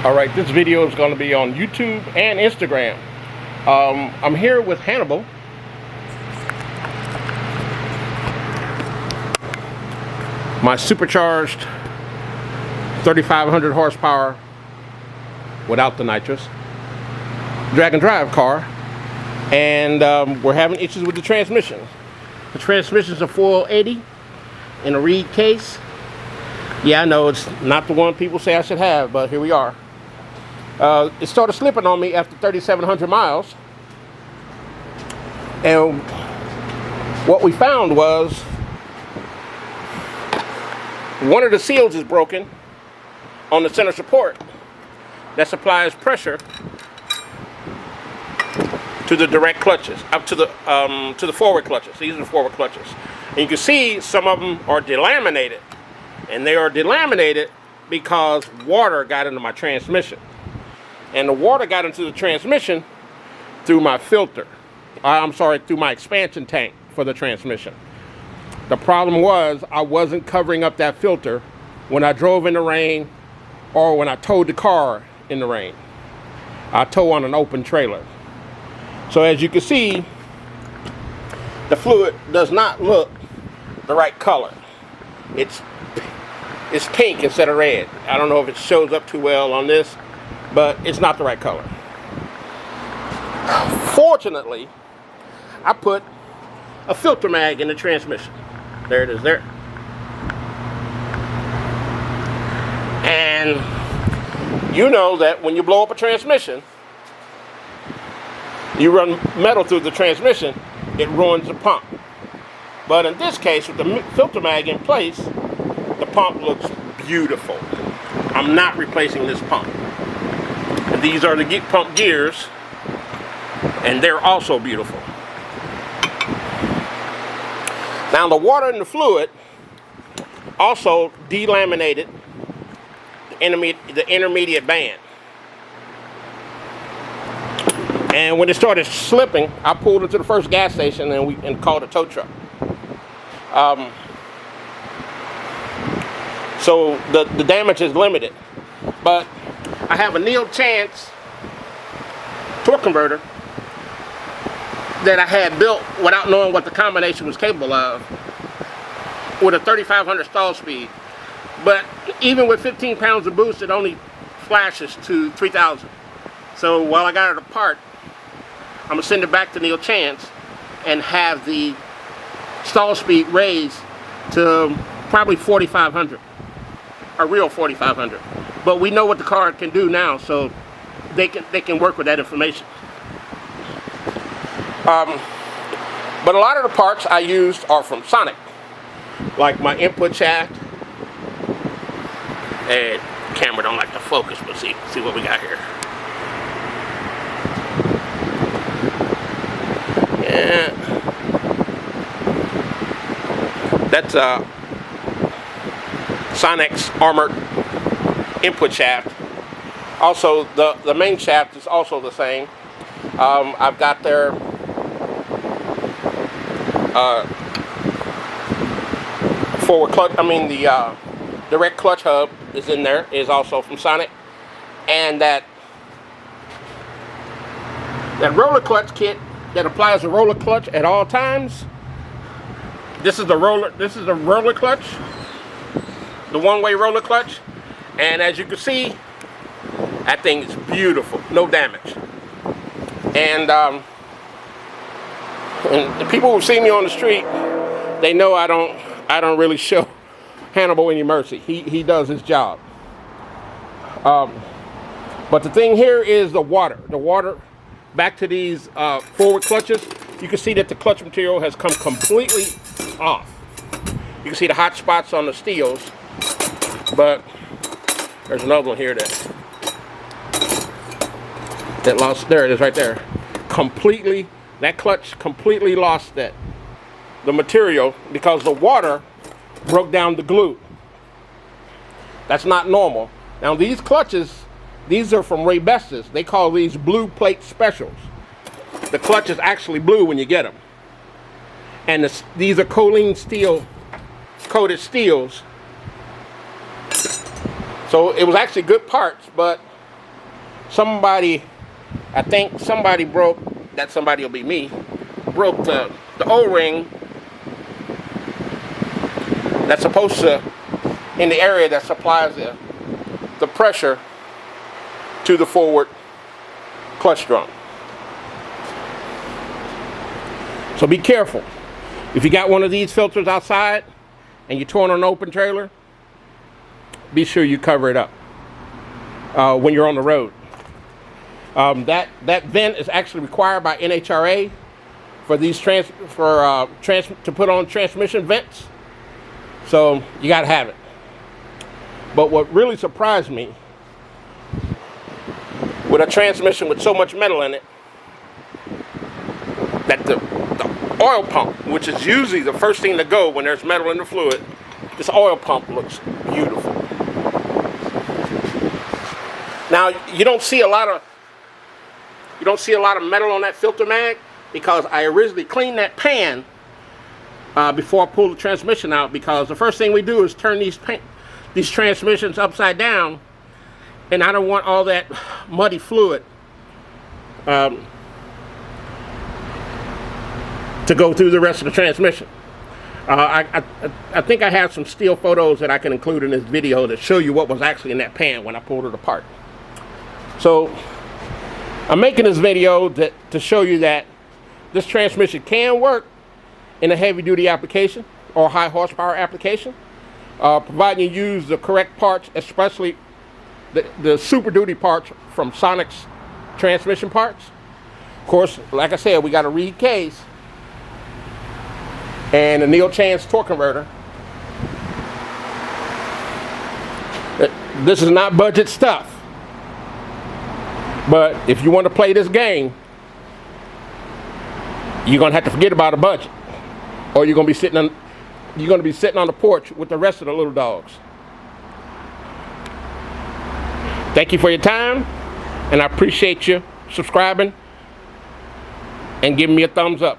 Alright, this video is going to be on YouTube and Instagram. I'm here with Hannible. My supercharged 3,500 horsepower without the nitrous drag and drive car, and we're having issues with the transmission. The transmission's a 480 in a reed case. Yeah, I know it's not the one people say I should have, but here we are. It started slipping on me after 3,700 miles. And what we found was one of the seals is broken on the center support that supplies pressure to the direct clutches, up to the forward clutches. These are the forward clutches. And you can see some of them are delaminated. And they are delaminated because water got into my transmission. And the water got into the transmission through my filter. Through my expansion tank for the transmission. The problem was I wasn't covering up that filter when I drove in the rain or when I towed the car in the rain. I tow on an open trailer. So as you can see, the fluid does not look the right color. It's pink instead of red. I don't know if it shows up too well on this, but it's not the right color. Fortunately, I put a filter mag in the transmission. There it is there. And you know that when you blow up a transmission, you run metal through the transmission, it ruins the pump. But in this case, with the filter mag in place, the pump looks beautiful. I'm not replacing this pump. And these are the pump gears, and they're also beautiful. Now the water and the fluid also delaminated the intermediate band. And when it started slipping, I pulled into the first gas station and called a tow truck. So the damage is limited. But I have a Neil Chance torque converter that I had built without knowing what the combination was capable of, with a 3,500 stall speed. But even with 15 pounds of boost, it only flashes to 3,000. So while I got it apart, I'm gonna send it back to Neil Chance and have the stall speed raised to probably 4,500, a real 4,500. But we know what the car can do now, so they can work with that information. But a lot of the parts I used are from Sonic, like my input shaft. And camera don't like to focus, but see what we got here. Yeah, that's a Sonnax armored input shaft. Also, the main shaft is also the same. I've got their forward clutch. The direct clutch hub is in there. Is also from Sonic, and that roller clutch kit that applies a roller clutch at all times. This is the roller clutch, the one-way roller clutch, and as you can see, that thing is beautiful, no damage. And the people who see me on the street, they know I don't really show Hannible any mercy. He does his job. But the thing here is the water. The water back to these forward clutches. You can see that the clutch material has come completely off. You can see the hot spots on the steels, but there's another one here that lost. There it is right there. That clutch completely lost the material because the water broke down the glue. That's not normal. Now these clutches, these are from Raybestos. They call these blue plate specials. The clutch is actually blue when you get them. And these are choline steel coated steels. So it was actually good parts, but somebody, I think somebody broke, that somebody will be me, broke the O-ring that's supposed to, in the area that supplies the pressure to the forward clutch drum. So be careful. If you got one of these filters outside and you're towing on an open trailer, be sure you cover it up when you're on the road. That vent is actually required by NHRA for these to put on transmission vents. So you got to have it. But what really surprised me, with a transmission with so much metal in it, that the oil pump, which is usually the first thing to go when there's metal in the fluid, this oil pump looks beautiful. Now you don't see a lot of metal on that filter mag, because I originally cleaned that pan before I pulled the transmission out, because the first thing we do is turn these transmissions upside down, and I don't want all that muddy fluid to go through the rest of the transmission. I think I have some still photos that I can include in this video that show you what was actually in that pan when I pulled it apart. So I'm making this video to show you that this transmission can work in a heavy duty application or high horsepower application, providing you use the correct parts, especially the super duty parts from Sonnax transmission parts. Of course, like I said, we got a reed case and a Neil Chance torque converter. This is not budget stuff, but if you want to play this game, you're gonna have to forget about a budget, or you're gonna be sitting on the porch with the rest of the little dogs. Thank you for your time, and I appreciate you subscribing and giving me a thumbs up.